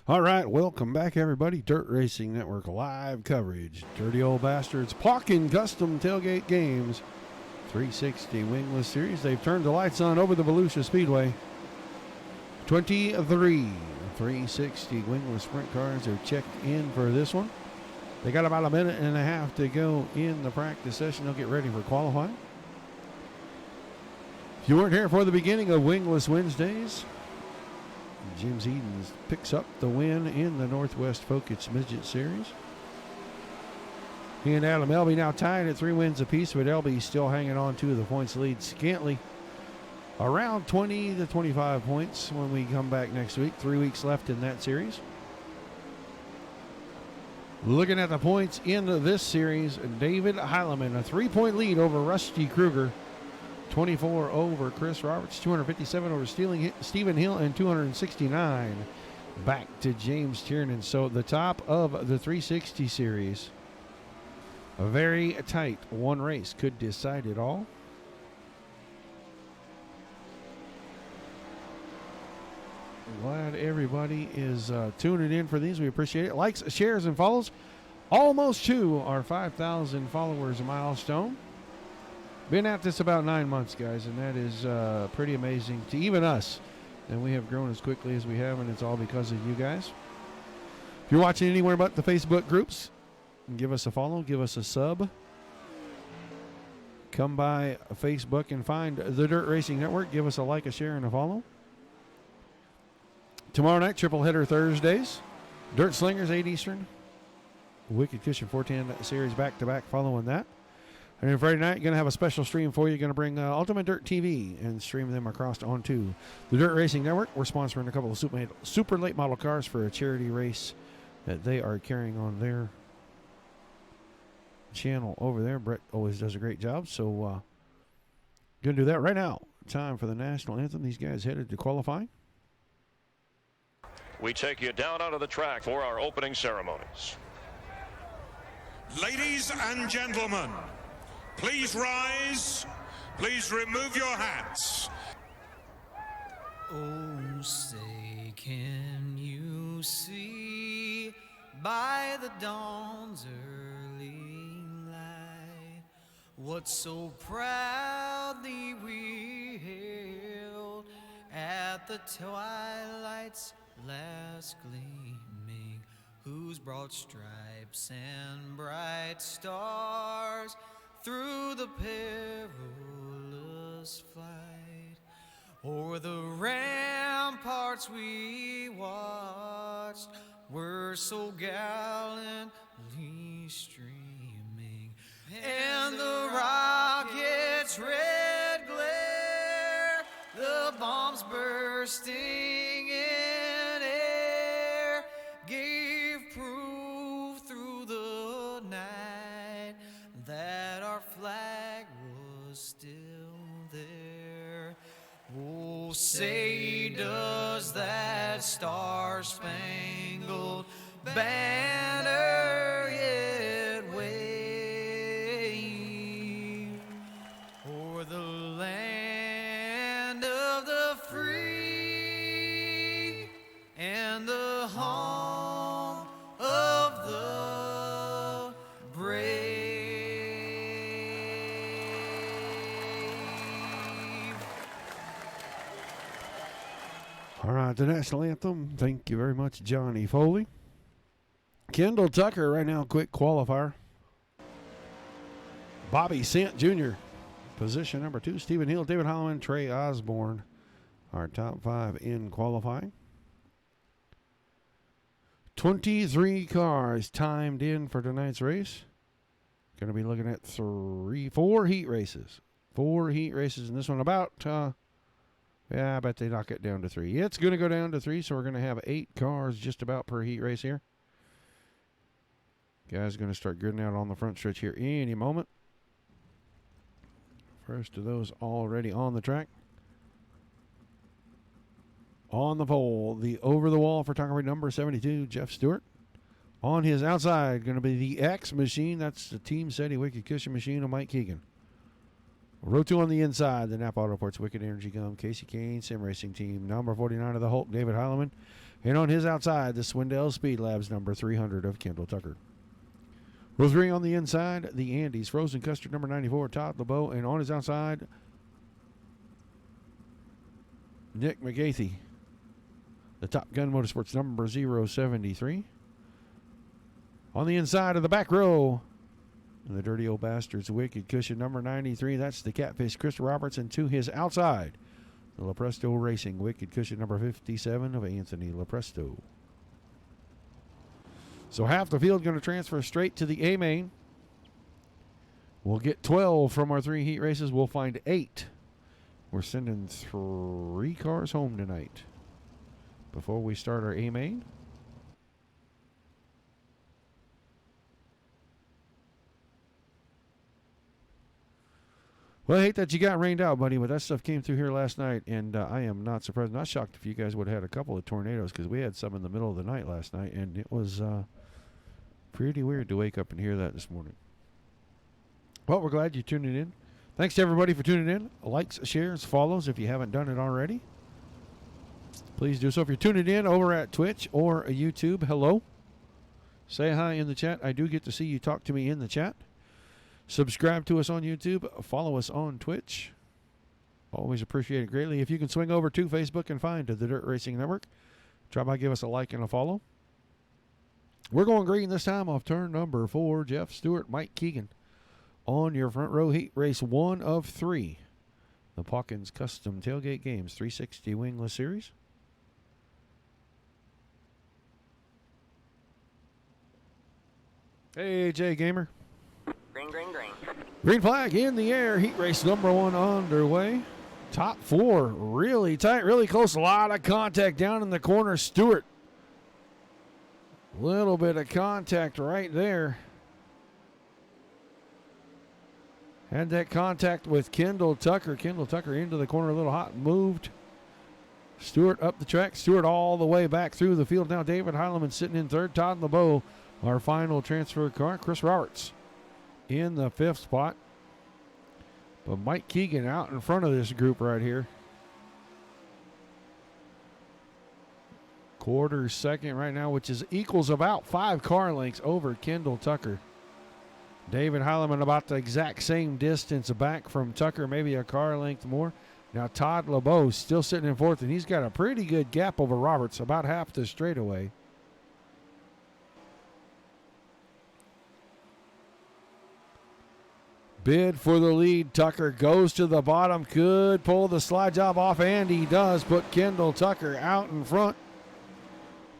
All right, welcome back, everybody. Dirt Racing Network live coverage. Dirty Old Bastards, Paukens Custom Tailgate Games, 360 Wingless Series. They've turned the lights on over the Volusia Speedway. 23 360 Wingless Sprint cars are checked in for this one. They got about a minute and a half to go in the practice session. They'll get ready for qualifying. If you weren't here for the beginning of Wingless Wednesdays, James Edens picks up the win in the Northwest Focus Midget Series. He and Adam Elby now tied at 3 wins apiece, but Elby still hanging on to the points lead scantly. Around 20 to 25 points when we come back next week. 3 weeks left in that series. Looking at the points in this series, David Heilemann, a 3-point lead over Rusty Kruger. 24 over Chris Roberts, 257 over Stephen Hill, and 269 back to James Tiernan. So the top of the 360 series, a very tight one race could decide it all. Glad everybody is tuning in for these. We appreciate it. Likes, shares, and follows. Almost to our 5,000 followers milestone. Been at this about 9 months, guys, and that is pretty amazing to even us. And we have grown as quickly as we have, and it's all because of you guys. If you're watching anywhere but the Facebook groups, give us a follow, give us a sub. Come by Facebook and find the Dirt Racing Network. Give us a like, a share, and a follow. Tomorrow night, triple header Thursdays. Dirt Slingers, 8 Eastern. Wicked Cushion 410 series back-to-back following that. And then Friday night, going to have a special stream for you. Going to bring Ultimate Dirt TV and stream them across onto the Dirt Racing Network. We're sponsoring a couple of super late model cars for a charity race that they are carrying on their channel over there. Brett always does a great job. So, going to do that right now. Time for the national anthem. These guys headed to qualifying. We take you down onto the track for our opening ceremonies. Ladies and gentlemen, please rise. Please remove your hats. Oh, say, can you see by the dawn's early light what so proudly we hailed at the twilight's last gleaming, whose broad stripes and bright stars through the perilous flight o'er the ramparts we watched were so gallantly streaming, and the rockets' red glare, the bombs bursting in air, gave proof through the night that our flag was still there. Oh, say, does that star-spangled banner yet wave o'er the land of the free and the home of the brave? All right, the national anthem. Thank you very much, Johnny Foley. Kendall Tucker right now, quick qualifier. Bobby Sant Jr., position number 2. Stephen Hill, David Holland, Trey Osborne, our top 5 in qualifying. 23 cars timed in for tonight's race. Going to be looking at 4 heat races. 4 heat races in this one. About, I bet they knock it down to 3. It's going to go down to 3, so we're going to have 8 cars just about per heat race here. Guys going to start gridding out on the front stretch here any moment. First of those already on the track. On the pole, the over-the-wall photography number 72, Jeff Stewart. On his outside, going to be the X machine. That's the Team SETI Wicked Cushion machine of Mike Keegan. Row 2 on the inside, the Napa Autoports Wicked Energy Gum, Casey Kane, Sim Racing Team. Number 49 of the Hulk, David Heilemann. And on his outside, the Swindell Speed Labs number 300 of Kendall Tucker. Row 3 on the inside, the Andes. Frozen Custard number 94, Todd LeBeau. And on his outside, Nick McGathy. The Top Gun Motorsports number 073. On the inside of the back row, the Dirty Old Bastards Wicked Cushion number 93. That's the Catfish Chris Roberts. And to his outside, the Lepresto Racing Wicked Cushion number 57 of Anthony Lepresto. So half the field going to transfer straight to the A main. We'll get 12 from our 3 heat races. We'll find 8. We're sending 3 cars home tonight before we start our A main. Well, I hate that you got rained out, buddy, but that stuff came through here last night, and I am not surprised. Not shocked if you guys would have had a couple of tornadoes, because we had some in the middle of the night last night, and it was pretty weird to wake up and hear that this morning. Well, we're glad you tuned in. Thanks to everybody for tuning in. Likes, shares, follows if you haven't done it already. Please do so. If you're tuning in over at Twitch or YouTube, hello. Say hi in the chat. I do get to see you talk to me in the chat. Subscribe to us on YouTube. Follow us on Twitch. Always appreciate it greatly. If you can swing over to Facebook and find the Dirt Racing Network, try by give us a like and a follow. We're going green this time off turn number 4. Jeff Stewart, Mike Keegan on your front row heat race 1 of 3. The Paukens Custom Tailgate Games 360 Wingless Series. Hey, Jay Gamer. Green, green, green. Green flag in the air. Heat race number 1 underway. Top 4 really tight, really close. A lot of contact down in the corner. Stewart. Little bit of contact right there. Had that contact with Kendall Tucker. Kendall Tucker into the corner a little hot. Moved. Stewart up the track. Stewart all the way back through the field. Now David Heileman sitting in third. Todd LeBeau, our final transfer car. Chris Roberts in the 5th spot. But Mike Keegan out in front of this group right here. Quarter second right now, which is equals about 5 car lengths over Kendall Tucker. David Heileman about the exact same distance back from Tucker, maybe a car length more. Now Todd LeBeau still sitting in 4th, and he's got a pretty good gap over Roberts, about half the straightaway. Bid for the lead. Tucker goes to the bottom. Could pull the slide job off, and he does. Put Kendall Tucker out in front.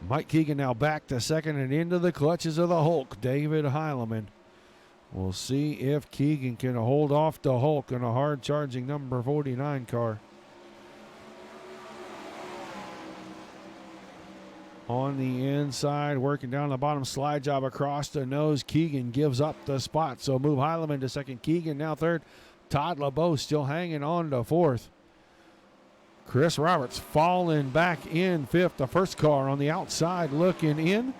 Mike Keegan now back to second and into the clutches of the Hulk, David Heileman. We'll see if Keegan can hold off the Hulk in a hard-charging number 49 car. On the inside, working down the bottom, slide job across the nose. Keegan gives up the spot, so move Heileman to second. Keegan now third. Todd LeBeau still hanging on to 4th. Chris Roberts falling back in 5th. The first car on the outside looking in.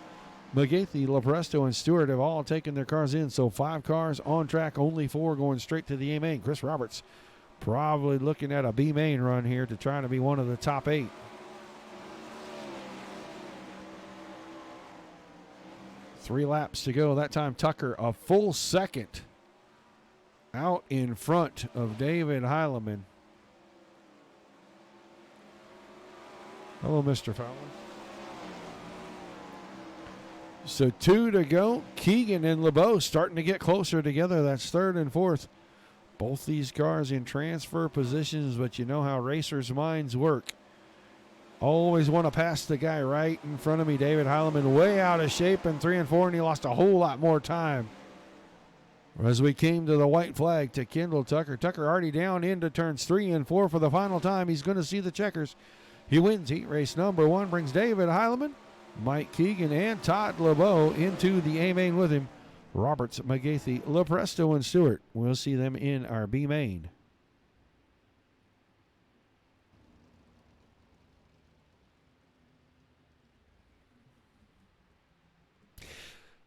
McGathy, Lepresto, and Stewart have all taken their cars in, so 5 cars on track, only 4 going straight to the A main. Chris Roberts probably looking at a B main run here to try to be one of the top 8. Three laps to go. That time Tucker a full second out in front of David Heileman. Hello, Mr. Fowler. So 2 to go. Keegan and LeBeau starting to get closer together. That's 3rd and 4th. Both these cars in transfer positions, but you know how racers' minds work. Always want to pass the guy right in front of me. David Heileman way out of shape in 3 and 4, and he lost a whole lot more time. As we came to the white flag to Kendall Tucker. Tucker already down into turns 3 and 4 for the final time. He's going to see the checkers. He wins heat race number 1, brings David Heileman, Mike Keegan, and Todd LeBeau into the A main with him. Roberts, McGathy, Lepresto, and Stewart. We'll see them in our B main.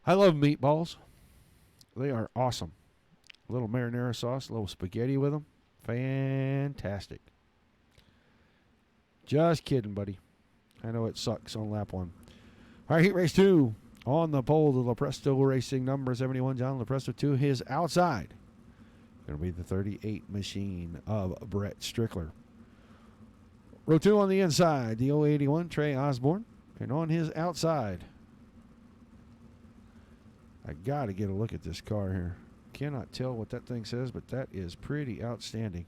I love meatballs. They are awesome. A little marinara sauce, a little spaghetti with them. Fantastic. Just kidding, buddy. I know it sucks on lap 1. All right, heat race 2. On the pole, the Lepresto Racing number 71, John Lepresto to his outside. Going to be the 38 machine of Brett Strickler. Row 2 on the inside, the 081, Trey Osborne. And on his outside, I got to get a look at this car here. Cannot tell what that thing says, but that is pretty outstanding.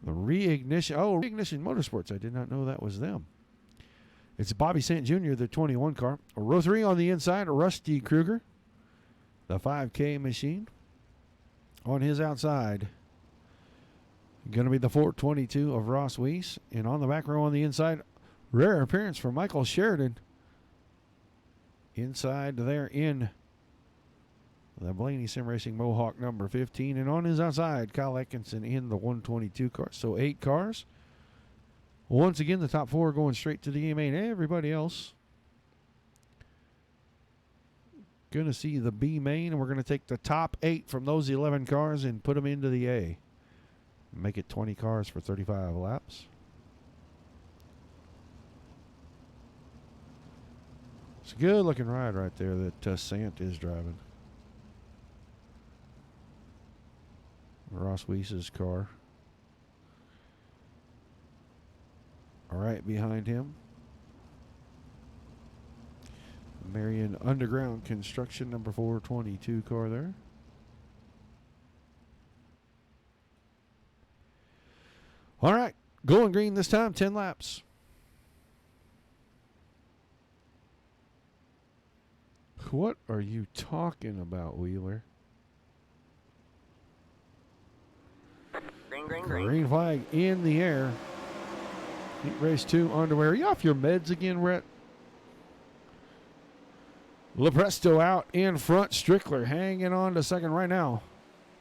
The Reignition. Oh, Reignition Motorsports. I did not know that was them. It's Bobby Sant Jr., the 21 car. Row 3 on the inside, Rusty Kruger, the 5K machine. On his outside, going to be the 422 of Ross Weiss. And on the back row on the inside, rare appearance for Michael Sheridan. Inside there in the Blaney Sim Racing Mohawk number 15. And on his outside, Kyle Atkinson in the 122 car. So 8 cars. Once again, the top 4 going straight to the A main. Everybody else going to see the B main, and we're going to take the top 8 from those 11 cars and put them into the A. Make it 20 cars for 35 laps. It's a good looking ride right there that Sant is driving. Ross Weiss's car. All right, behind him, Marion Underground Construction number 422 car there. All right, going green this time, 10 laps. What are you talking about, Wheeler? Green flag in the air. Heat race 2 underway. Are you off your meds again, Rhett? Lepresto out in front. Strickler hanging on to second right now.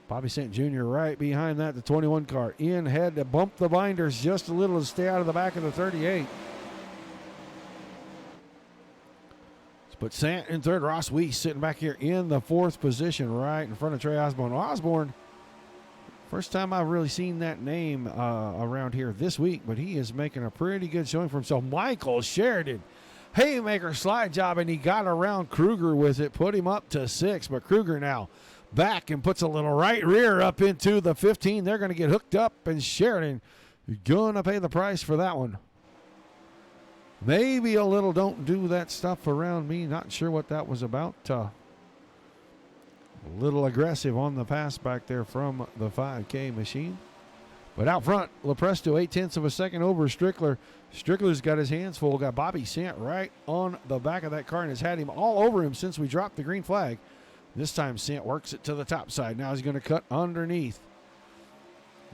Bobby Sant Jr. right behind that, the 21 car. In had to bump the binders just a little to stay out of the back of the 38. But Sant in third. Ross Weiss sitting back here in the 4th position right in front of Trey Osborne. Osborne, first time I've really seen that name around here this week, but he is making a pretty good showing for himself. Michael Sheridan, haymaker slide job, and he got around Kruger with it, put him up to 6, but Kruger now back and puts a little right rear up into the 15. They're going to get hooked up, and Sheridan going to pay the price for that one. Maybe a little don't do that stuff around me. Not sure what that was about. A little aggressive on the pass back there from the 5K machine. But out front, Lepresto 0.8 of a second over Strickler. Strickler's got his hands full. Got Bobby Sant right on the back of that car and has had him all over him since we dropped the green flag. This time Sant works it to the top side. Now he's going to cut underneath.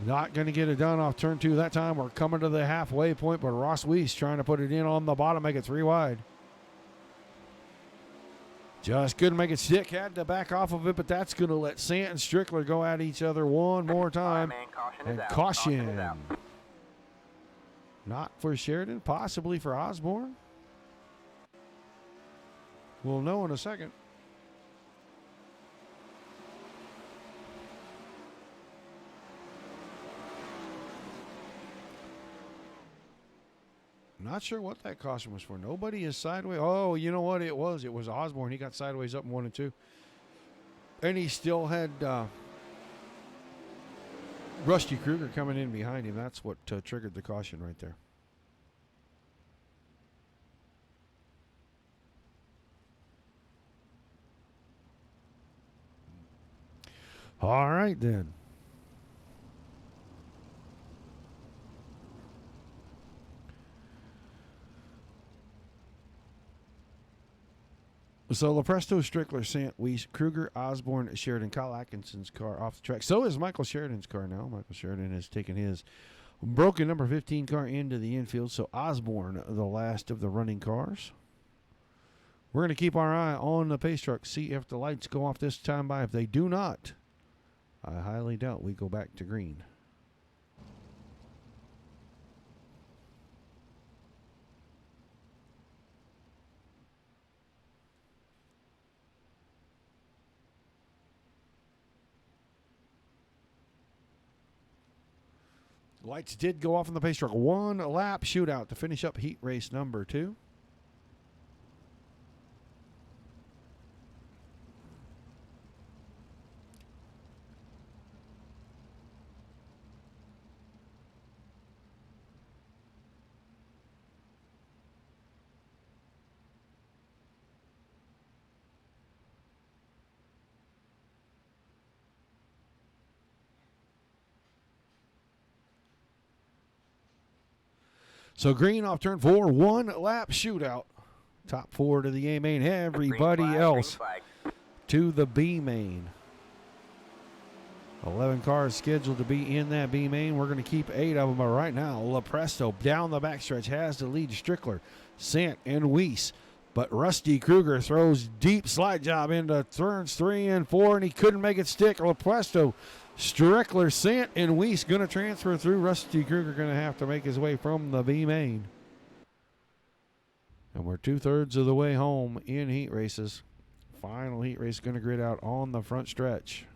Not going to get it done off turn 2 that time. We're coming to the halfway point, but Ross Weiss trying to put it in on the bottom, make it 3 wide. Just couldn't make it stick. Had to back off of it, but that's going to let Sant and Strickler go at each other one more time. And caution. Not for Sheridan, possibly for Osborne. We'll know in a second. Not sure what that caution was for. Nobody is sideways. Oh, you know what it was? It was Osborne. He got sideways up in 1 and 2. And he still had Rusty Kruger coming in behind him. That's what triggered the caution right there. All right, then. So Lepresto, Strickler, Sant, Weiss, Kruger, Osborne, Sheridan, Kyle Atkinson's car off the track. So is Michael Sheridan's car now. Michael Sheridan has taken his broken number 15 car into the infield. So Osborne, the last of the running cars. We're going to keep our eye on the pace truck, see if the lights go off this time by. If they do not, I highly doubt we go back to green. Lights did go off on the pace truck. 1 lap shootout to finish up heat race number 2. So green off turn 4, 1 lap shootout. Top 4 to the A main. Everybody else to the B main. 11 cars scheduled to be in that B main. We're going to keep 8 of them. But right now, LaPresto down the backstretch has the lead. Strickler, Sant, and Weiss. But Rusty Kruger throws deep slide job into turns 3 and 4, and he couldn't make it stick. LaPresto, Strickler, Sant, and Weiss going to transfer through. Rusty Kruger going to have to make his way from the B main. And we're 2/3 of the way home in heat races. Final heat race going to grid out on the front stretch.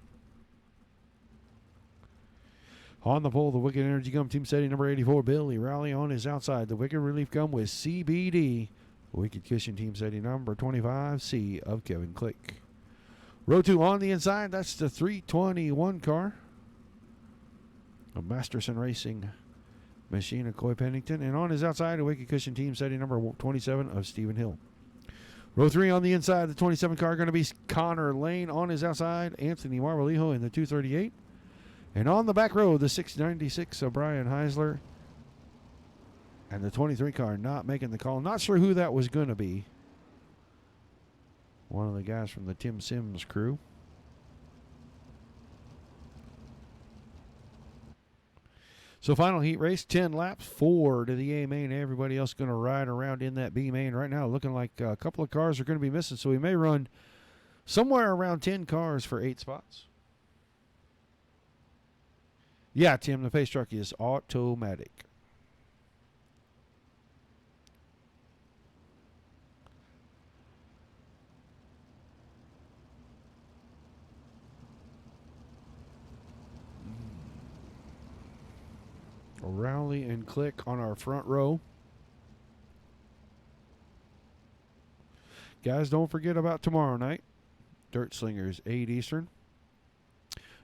On the pole, the Wicked Energy Gum Team Setting number 84, Billy Rowley on his outside. The Wicked Relief Gum with CBD. Wicked Cushion Team Setting number 25, C of Kevin Click. Row 2 on the inside, that's the 321 car of Masterson Racing Machine of Coy Pennington. And on his outside, a Wicked Cushion Team Setting number 27 of Stephen Hill. Row 3 on the inside, the 27 car going to be Connor Lane. On his outside, Anthony Marvalijo in the 238. And on the back row, the 696 of Brian Heisler. And the 23 car not making the call. Not sure who that was going to be. One of the guys from the Tim Sims crew. So final heat race, 10 laps, 4 to the A main. Everybody else going to ride around in that B main. Right now looking like a couple of cars are going to be missing. So we may run somewhere around 10 cars for 8 spots. Yeah, Tim, the pace truck is automatic. Rowley and Click on our front row. Guys, don't forget about tomorrow night. Dirt Slingers, 8 Eastern.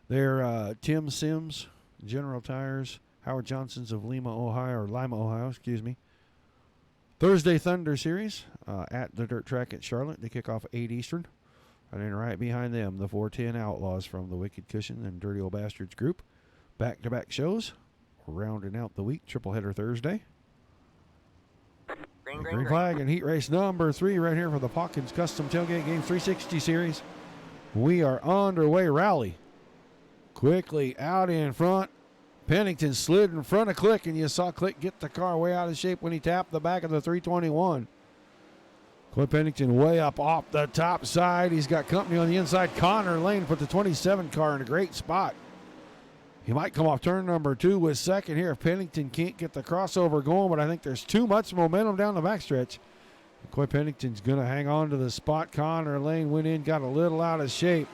They're Tim Sims, General Tires, Howard Johnson's of Lima, Ohio, excuse me. Thursday Thunder Series at the dirt track at Charlotte. They kick off 8 Eastern. And then right behind them, the 410 Outlaws from the Wicked Cushion and Dirty Old Bastards group. Back-to-back shows. Rounding out the week, triple header Thursday. Green flag and heat race number 3 right here for the Paukens Custom Tailgate Game 360 Series. We are underway. Rally quickly out in front. Pennington slid in front of Click, and you saw Click get the car way out of shape when he tapped the back of the 321. Cliff Pennington way up off the top side. He's got company on the inside. Connor Lane put the 27 car in a great spot. He might come off turn number 2 with second here if Pennington can't get the crossover going, but I think there's too much momentum down the backstretch. Coy Pennington's going to hang on to the spot. Connor Lane went in, got a little out of shape.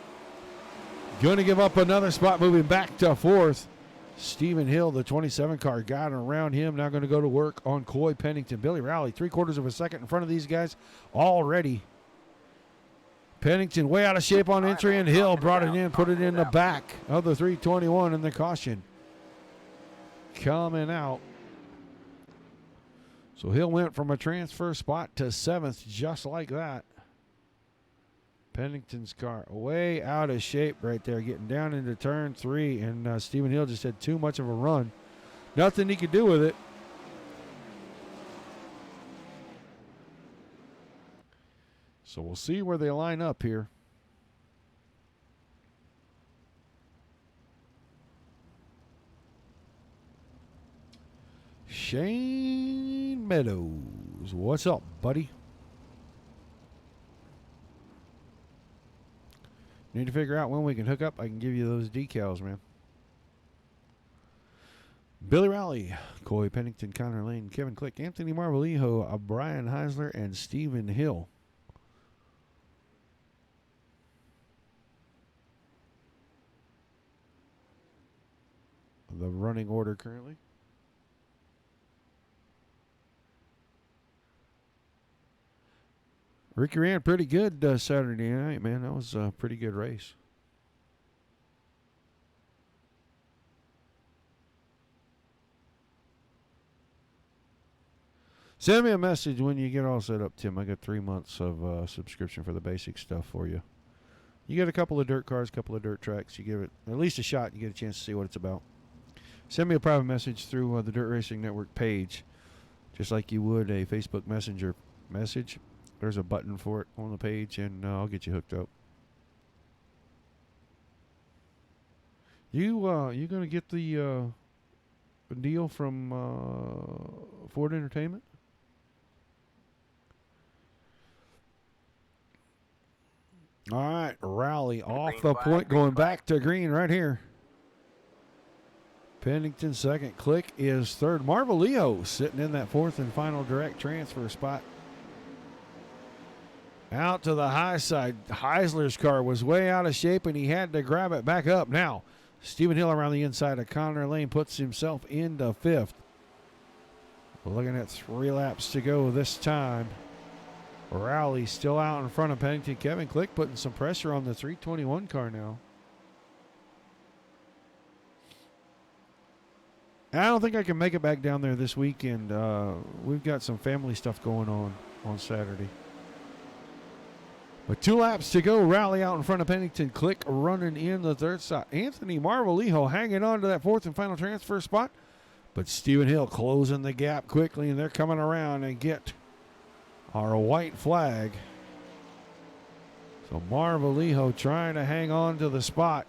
Going to give up another spot, moving back to 4th. Stephen Hill, the 27 car, got around him. Now going to go to work on Coy Pennington. Billy Rowley, 3/4 of a second in front of these guys already. Pennington way out of shape on entry, and Hill brought it in, put it in the back of the 321, and the caution coming out. So Hill went from a transfer spot to 7th just like that. Pennington's car way out of shape right there, getting down into turn 3, and Stephen Hill just had too much of a run. Nothing he could do with it. So we'll see where they line up here. Shane Meadows, what's up, buddy? Need to figure out when we can hook up. I can give you those decals, man. Billy Rowley, Coy Pennington, Connor Lane, Kevin Click, Anthony Marvalijo, Brian Heisler, and Stephen Hill. The running order currently. Ricky ran pretty good Saturday night, man. That was a pretty good race. Send me a message when you get all set up, Tim. I got 3 months of subscription for the basic stuff for you. You get a couple of dirt cars, a couple of dirt tracks. You give it at least a shot. You get a chance to see what it's about. Send me a private message through the Dirt Racing Network page, just like you would a Facebook Messenger message. There's a button for it on the page, and I'll get you hooked up. You gonna get the deal from Ford Entertainment? All right, rally off the point, going back to green right here. Pennington second, Click is third. Marvel Leo sitting in that fourth and final direct transfer spot. Out to the high side. Heisler's car was way out of shape, and he had to grab it back up. Now, Stephen Hill around the inside of Connor Lane puts himself into fifth. We're looking at 3 laps to go this time. Rowley still out in front of Pennington. Kevin Click putting some pressure on the 321 car now. I don't think I can make it back down there this weekend. We've got some family stuff going on Saturday. But 2 laps to go. Rowley out in front of Pennington. Click running in the third side. Anthony Marvalijo hanging on to that fourth and final transfer spot. But Stephen Hill closing the gap quickly, and they're coming around and get our white flag. So Marvalijo trying to hang on to the spot.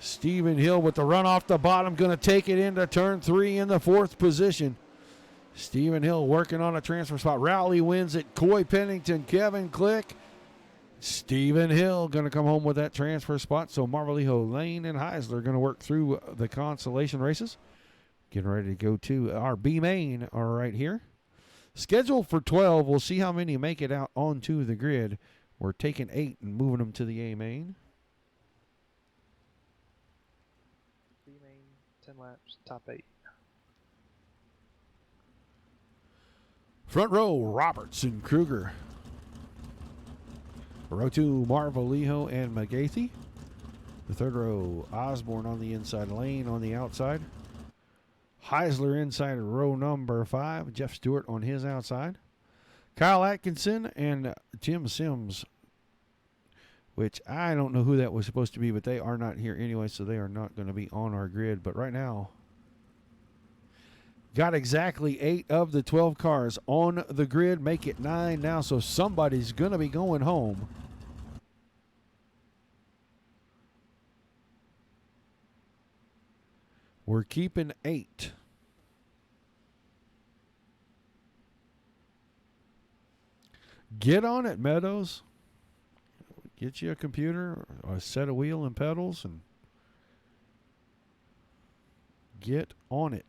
Stephen Hill with the run off the bottom, going to take it into turn 3 in the 4th position. Stephen Hill working on a transfer spot. Rowley wins it. Coy Pennington, Kevin Click. Stephen Hill going to come home with that transfer spot. So Marvalijo, Lane, and Heisler going to work through the consolation races. Getting ready to go to our B main right here. Scheduled for 12. We'll see how many make it out onto the grid. We're taking 8 and moving them to the A main. B main, 10 laps, top 8. Front row, Robertson, Kruger. Row 2, Marvalijo and McGathy. The third row, Osborne on the inside, Lane on the outside. Heisler inside row number 5. Jeff Stewart on his outside. Kyle Atkinson and Tim Sims, which I don't know who that was supposed to be, but they are not here anyway, so they are not going to be on our grid. But right now, got exactly 8 of the 12 cars on the grid. Make it 9 now, so somebody's going to be going home. We're keeping 8. Get on it, Meadows. Get you a computer, a set of wheel and pedals, and get on it.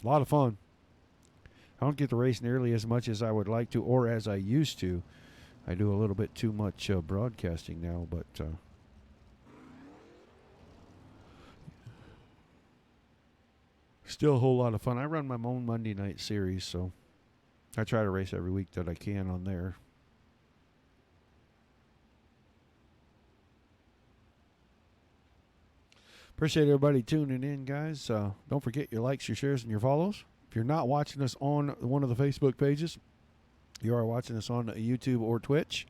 A lot of fun. I don't get to race nearly as much as I would like to or as I used to. I do a little bit too much broadcasting now, but still a whole lot of fun. I run my own Monday night series, so I try to race every week that I can on there. Appreciate everybody tuning in, guys. Don't forget your likes, your shares, and your follows. If you're not watching us on one of the Facebook pages, you are watching us on YouTube or Twitch,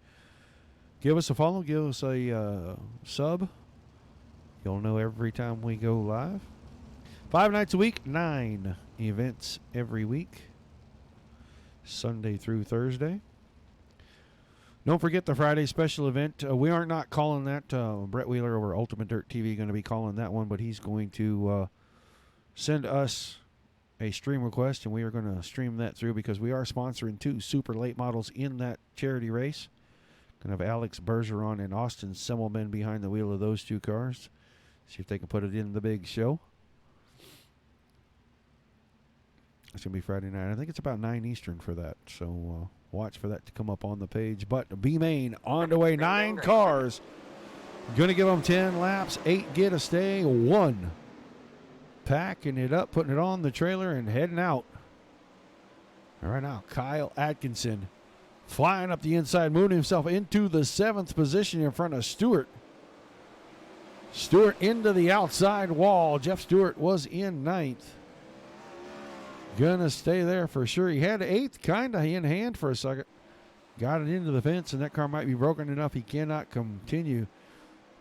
give us a follow, give us a sub. You'll know every time we go live. 5 nights a week, 9 events every week, Sunday through Thursday. Don't forget the Friday special event. We are not calling that. Brett Wheeler over Ultimate Dirt TV going to be calling that one, but he's going to send us a stream request, and we are going to stream that through because we are sponsoring 2 super late models in that charity race. Going to have Alex Bergeron and Austin Semmelman behind the wheel of those 2 cars. See if they can put it in the big show. It's going to be Friday night. I think it's about 9 Eastern for that. So watch for that to come up on the page. But B-Main on the way. 9 cars. Going to give them 10 laps. 8 get a stay. 1 packing it up, putting it on the trailer, and heading out. And right now, Kyle Atkinson flying up the inside, moving himself into the 7th position in front of Stewart. Stewart into the outside wall. Jeff Stewart was in 9th. Gonna stay there for sure. He had 8th kind of in hand for a second. Got it into the fence, and that car might be broken enough he cannot continue.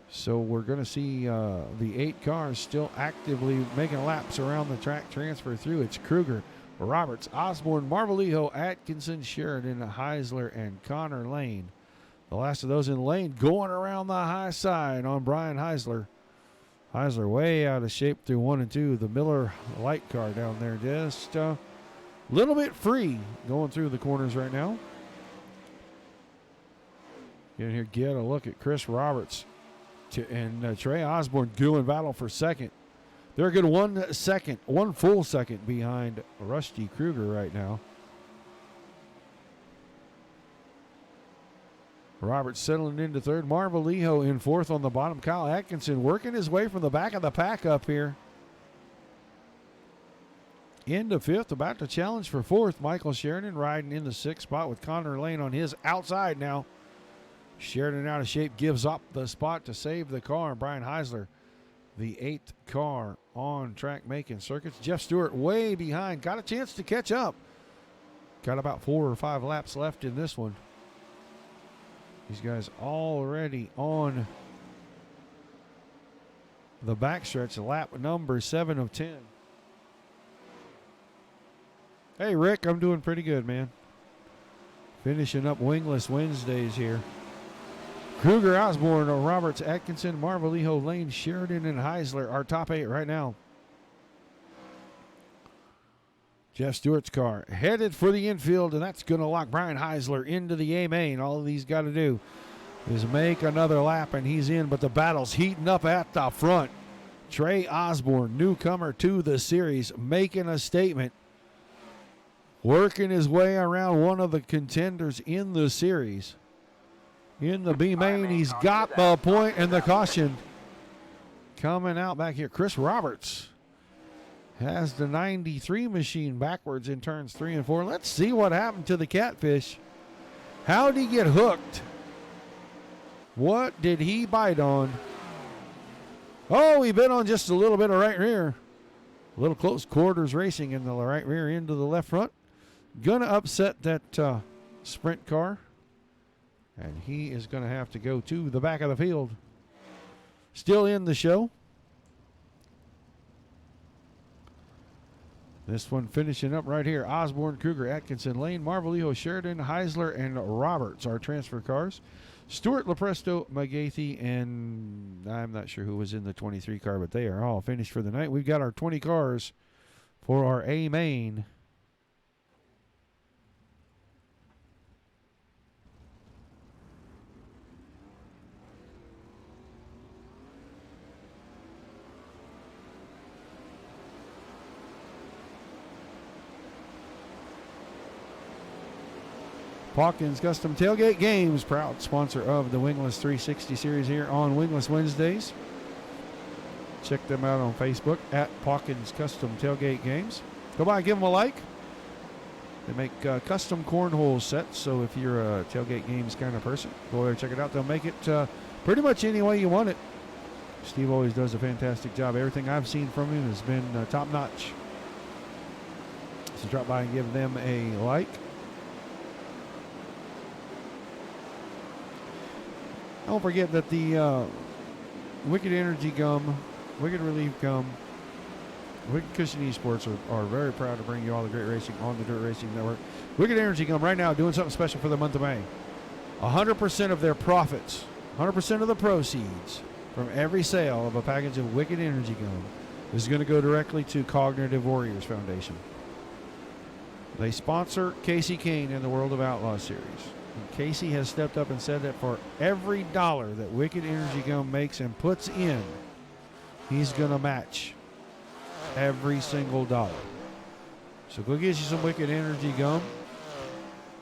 So we're going to see the 8 cars still actively making laps around the track transfer through. It's Kruger, Roberts, Osborne, Marvalijo, Atkinson, Sheridan, Heisler, and Connor Lane. The last of those in lane going around the high side on Brian Heisler. Heisler way out of shape through 1 and 2. The Miller light car down there just a little bit free going through the corners right now. In here, get a look at Chris Roberts and Trey Osborne doing battle for second. They're a good 1 second, 1 full second behind Rusty Kruger right now. Roberts settling into 3rd. Marvalijo in 4th on the bottom. Kyle Atkinson working his way from the back of the pack up here. Into 5th, about to challenge for 4th. Michael Sheridan riding in the 6th spot with Connor Lane on his outside now. Sheridan out of shape, gives up the spot to save the car. Brian Heisler, the 8th car on track making circuits. Jeff Stewart way behind. Got a chance to catch up. Got about 4 or 5 laps left in this one. These guys already on the backstretch, lap number 7 of 10. Hey, Rick, I'm doing pretty good, man. Finishing up wingless Wednesdays here. Kruger, Osborne, Roberts, Atkinson, Marvalijo, Lane, Sheridan, and Heisler are top 8 right now. Jeff Stewart's car headed for the infield, and that's going to lock Brian Heisler into the A main. All he's got to do is make another lap, and he's in, but the battle's heating up at the front. Trey Osborne, newcomer to the series, making a statement, working his way around one of the contenders in the series. In the B main, he's got the point and the caution. Coming out back here, Chris Roberts has the 93 machine backwards in turns 3 and 4. Let's see what happened to the Catfish. How did he get hooked? What did he bite on? Oh, he bit on just a little bit of right rear. A little close quarters racing in the right rear into the left front. Gonna upset that sprint car. And he is going to have to go to the back of the field. Still in the show. This one finishing up right here. Osborne, Kruger, Atkinson, Lane, Marvalijo, Sheridan, Heisler, and Roberts are transfer cars. Stewart, Lepresto, McGathy, and I'm not sure who was in the 23 car, but they are all finished for the night. We've got our 20 cars for our A main. Paukens Custom Tailgate Games, proud sponsor of the Wingless 360 series here on Wingless Wednesdays. Check them out on Facebook at Paukens Custom Tailgate Games. Go by and give them a like. They make custom cornhole sets, so if you're a tailgate games kind of person, go there and check it out. They'll make it pretty much any way you want it. Steve always does a fantastic job. Everything I've seen from him has been top notch. So drop by and give them a like. Don't forget that the Wicked Energy Gum, Wicked Relief Gum, Wicked Cushion Esports are very proud to bring you all the great racing on the Dirt Racing Network. Wicked Energy Gum right now doing something special for the month of May. 100% of their profits, 100% of the proceeds from every sale of a package of Wicked Energy Gum is going to go directly to Cognitive Warriors Foundation. They sponsor Casey Kane in the World of Outlaws series. And Casey has stepped up and said that for every dollar that Wicked Energy Gum makes and puts in, he's going to match every single dollar. So go get you some Wicked Energy Gum.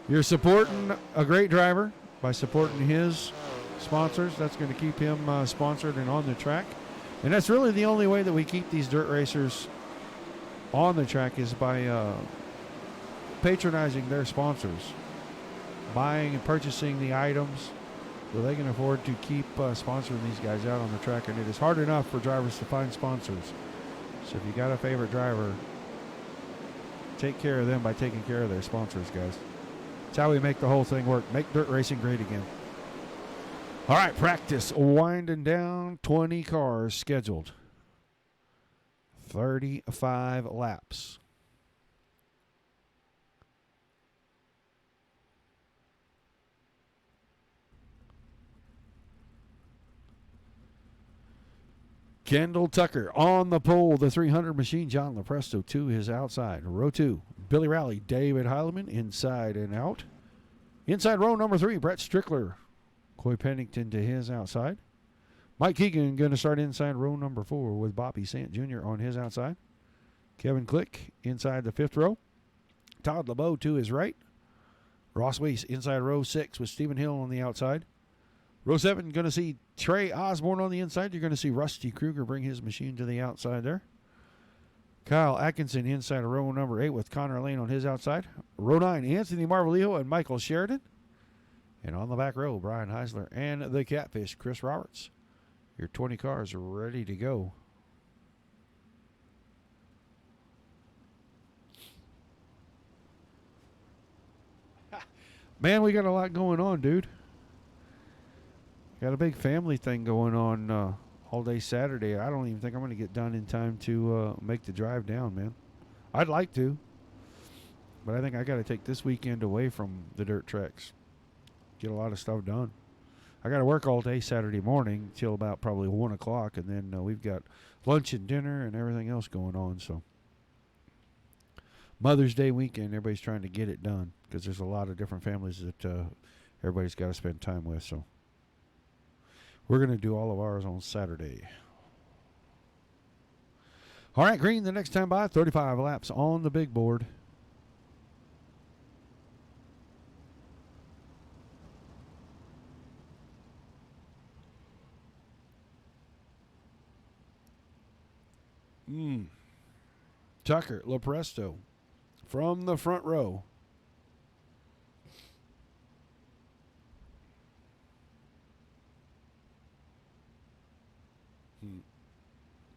You're supporting a great driver by supporting his sponsors. That's going to keep him sponsored and on the track. And that's really the only way that we keep these dirt racers on the track is by patronizing their sponsors, buying and purchasing the items so they can afford to keep sponsoring these guys out on the track. And it is hard enough for drivers to find sponsors. So if you got a favorite driver, take care of them by taking care of their sponsors, guys. That's how we make the whole thing work. Make dirt racing great again. All right, practice winding down. 20 cars scheduled. 35 laps. Kendall Tucker on the pole, the 300 machine. John Lopresto to his outside. Row 2, Billy Rowley, David Heileman, inside and out. Inside row number 3, Brett Strickler. Coy Pennington to his outside. Mike Keegan going to start inside row number 4 with Bobby Sant Jr. on his outside. Kevin Click inside the 5th row. Todd LeBeau to his right. Ross Weiss inside row 6 with Stephen Hill on the outside. Row 7, going to see Trey Osborne on the inside. You're going to see Rusty Kruger bring his machine to the outside there. Kyle Atkinson inside of row number 8 with Connor Lane on his outside. Row 9, Anthony Marvalijo and Michael Sheridan. And on the back row, Brian Heisler and the Catfish, Chris Roberts. Your 20 cars are ready to go. Man, we got a lot going on, dude. Got a big family thing going on all day Saturday. I don't even think I'm going to get done in time to make the drive down, man. I'd like to, but I think I got to take this weekend away from the dirt tracks. Get a lot of stuff done. I got to work all day Saturday morning till about probably 1 o'clock, and then we've got lunch and dinner and everything else going on. So Mother's Day weekend, everybody's trying to get it done because there's a lot of different families that everybody's got to spend time with. So we're going to do all of ours on Saturday. All right, green the next time by. 35 laps on the big board. Tucker Lopresto from the front row.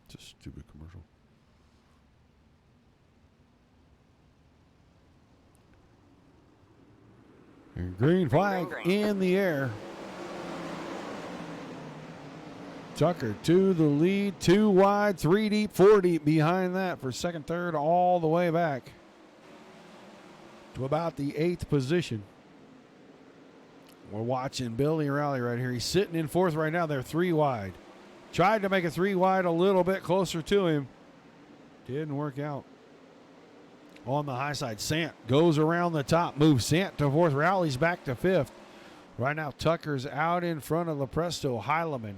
It's a stupid commercial. And green flag in the air. Tucker to the lead, 2 wide, 3 deep, 4 deep behind that for second, third, all the way back to about the 8th position. We're watching Billy Rowley right here. He's sitting in 4th right now. They're 3 wide. Tried to make it 3 wide a little bit closer to him. Didn't work out. On the high side, Sant goes around the top, moves Sant to 4th. Rowley's back to 5th. Right now, Tucker's out in front of Lopresto, Heileman.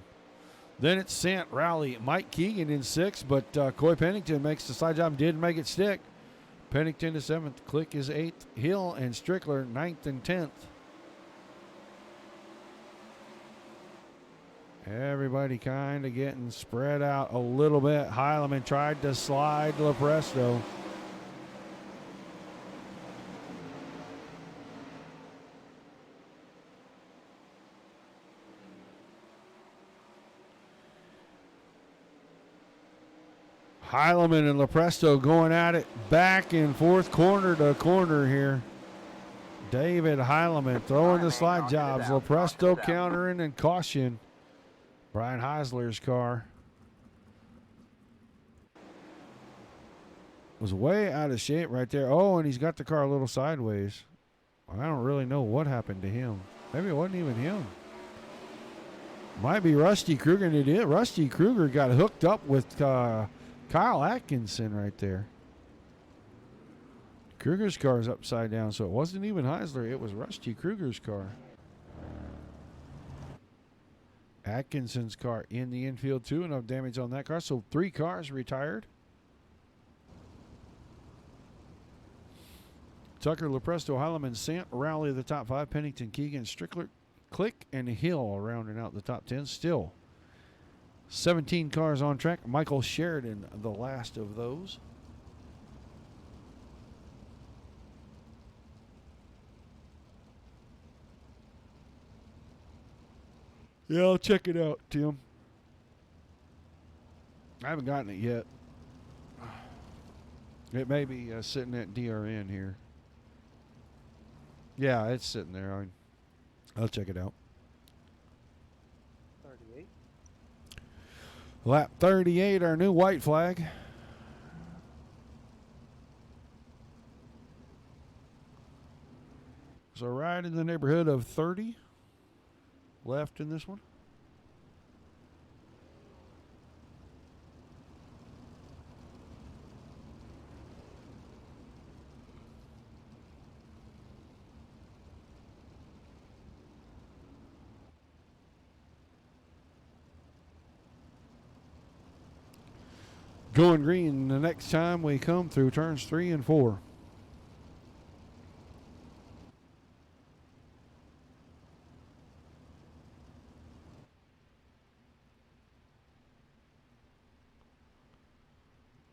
Then it's Sant, Rowley, Mike Keegan in 6th, but Coy Pennington makes the side job, didn't make it stick. Pennington to 7th, Click is 8th, Hill and Strickler 9th and 10th. Everybody kind of getting spread out a little bit. Heileman tried to slide Lopresto. Heileman and Lopresto going at it back and forth, corner to corner here. David Heileman throwing the slide jobs. Lopresto countering and caution. Brian Heisler's car was way out of shape right there. Oh, and he's got the car a little sideways. I don't really know what happened to him. Maybe it wasn't even him. Might be Rusty Kruger. And it is. Rusty Kruger got hooked up with Kyle Atkinson right there. Kruger's car is upside down, so it wasn't even Heisler. It was Rusty Kruger's car. Atkinson's car in the infield too. Enough damage on that car. So 3 cars retired. Tucker, Lopresto, Heileman, Sant, Rowley the top 5. Pennington, Keegan, Strickler, Click, and Hill rounding out the top 10. Still 17 cars on track. Michael Sheridan, the last of those. Yeah, I'll check it out, Tim. I haven't gotten it yet. It may be sitting at DRN here. Yeah, it's sitting there. I'll check it out. 38. Lap 38, our new white flag. So right in the neighborhood of 30 left in this one. Going green the next time we come through turns 3 and 4.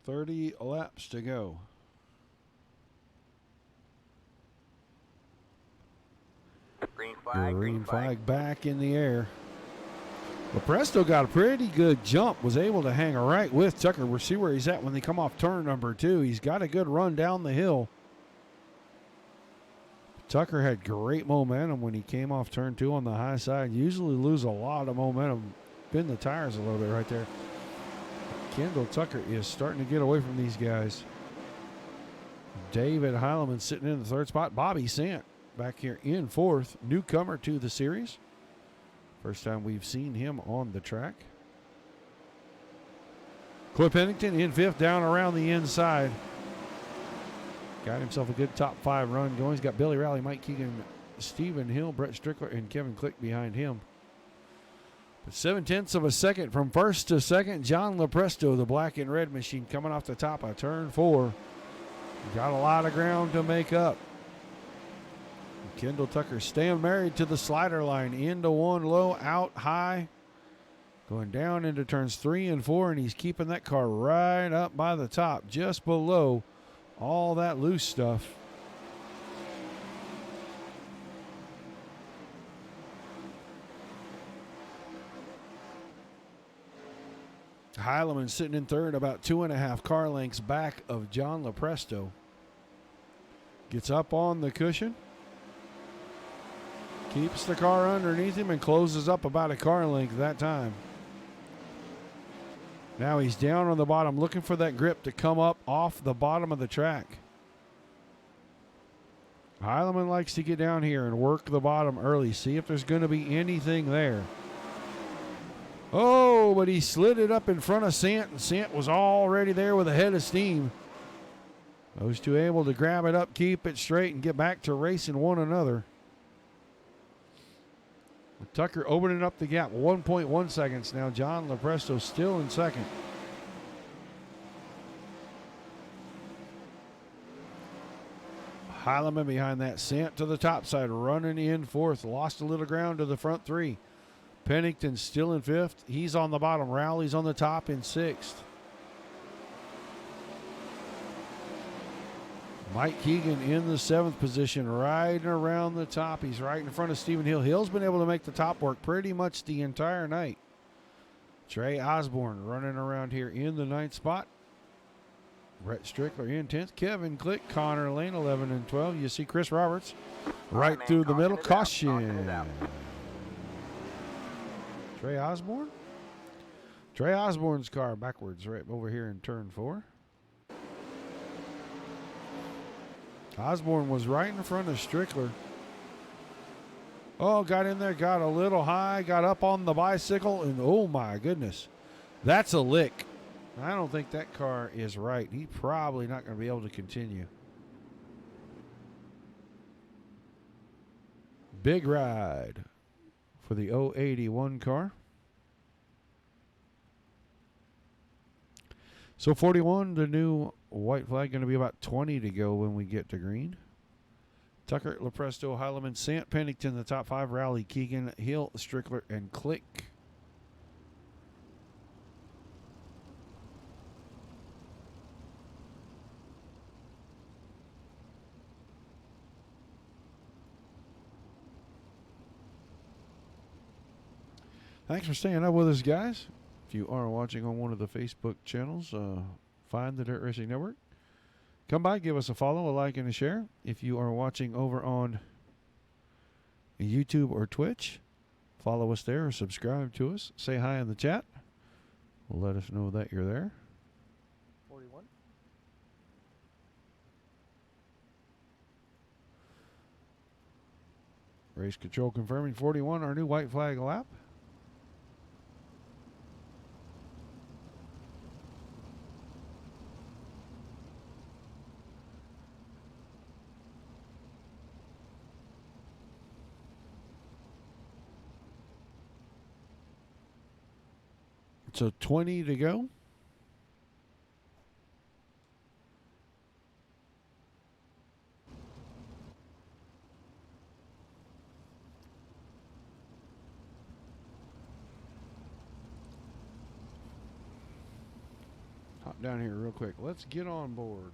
"30 laps to go." Green flag back in the air. Lepresto got a pretty good jump, was able to hang right with Tucker. We'll see where he's at when they come off turn number 2. He's got a good run down the hill. Tucker had great momentum when he came off turn 2 on the high side. Usually lose a lot of momentum. Bend the tires a little bit right there. Kendall Tucker is starting to get away from these guys. David Heileman sitting in the 3rd spot. Bobby Sant back here in 4th. Newcomer to the series. First time we've seen him on the track. Cliff Pennington in 5th, down around the inside. Got himself a good top 5 run going. He's got Billy Rowley, Mike Keegan, Stephen Hill, Brett Strickler, and Kevin Click behind him. But 7/10 of a second from 1st to 2nd. John Lepresto, the black and red machine, coming off the top of turn 4. Got a lot of ground to make up. Kendall Tucker staying married to the slider line. Into 1 low, out high. Going down into turns 3 and 4, and he's keeping that car right up by the top, just below all that loose stuff. Heileman sitting in 3rd, about 2.5 car lengths back of John Lepresto. Gets up on the cushion. Keeps the car underneath him and closes up about a car length that time. Now he's down on the bottom looking for that grip to come up off the bottom of the track. Heileman likes to get down here and work the bottom early. See if there's going to be anything there. Oh, but he slid it up in front of Sant, and Sant was already there with a head of steam. Those two able to grab it up, keep it straight, and get back to racing one another. Tucker opening up the gap, 1.1 seconds now. John Lepresto still in 2nd. Heileman behind that. Sant to the top side, running in 4th. Lost a little ground to the front 3. Pennington still in 5th. He's on the bottom. Rowley's on the top in 6th. Mike Keegan in the 7th position, riding around the top. He's right in front of Stephen Hill. Hill's been able to make the top work pretty much the entire night. Trey Osborne running around here in the 9th spot. Brett Strickler in 10th. Kevin Click, Connor Lane, 11 and 12. You see Chris Roberts right through the middle. Caution. Trey Osborne? Trey Osborne's car backwards right over here in turn 4. Osborne was right in front of Strickler. Oh, got in there, got a little high, got up on the bicycle, and oh my goodness. That's a lick. I don't think that car is right. He's probably not going to be able to continue. Big ride for the 081 car. So 41, the new white flag, going to be about 20 to go when we get to green. Tucker, Lepresto, Heileman, Sant, Pennington, the top 5. Rowley, Keegan, Hill, Strickler, and Click. Thanks for staying up with us, guys. If you are watching on one of the Facebook channels, find the Dirt Racing Network. Come by, give us a follow, a like, and a share. If you are watching over on YouTube or Twitch, follow us there or subscribe to us. Say hi in the chat. Let us know that you're there. 41. Race control confirming 41, our new white flag lap. So 20 to go. Hop down here real quick. Let's get on board.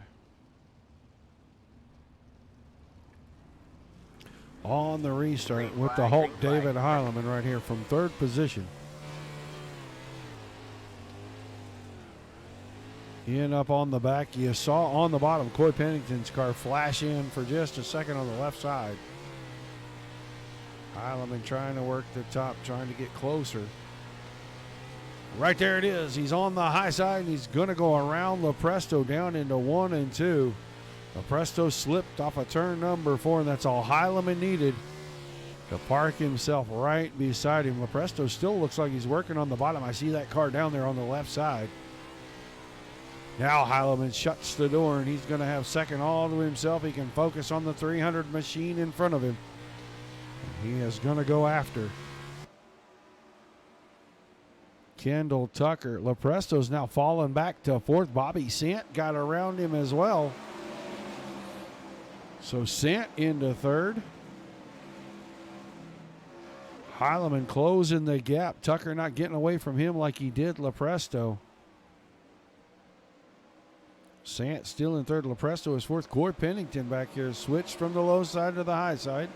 On the restart with the Hulk David Heilemann right here from third position. In up on the back, you saw on the bottom Coy Pennington's car flash in for just a second on the left side. Heilemann trying to work the top, trying to get closer. Right there it is. He's on the high side, and he's going to go around Lepresto down into 1 and 2. Lepresto slipped off of turn number 4, and that's all Heilemann needed to park himself right beside him. Lepresto still looks like he's working on the bottom. I see that car down there on the left side. Now Heilemann shuts the door, and he's going to have second all to himself. He can focus on the 300 machine in front of him. He is going to go after Kendall Tucker. Lepresto's now fallen back to fourth. Bobby Sant got around him as well. So Sant into third. Heilemann closing the gap. Tucker not getting away from him like he did Lepresto. Sant still in third. Lepresto is fourth. Coy Pennington back here switched from the low side to the high side.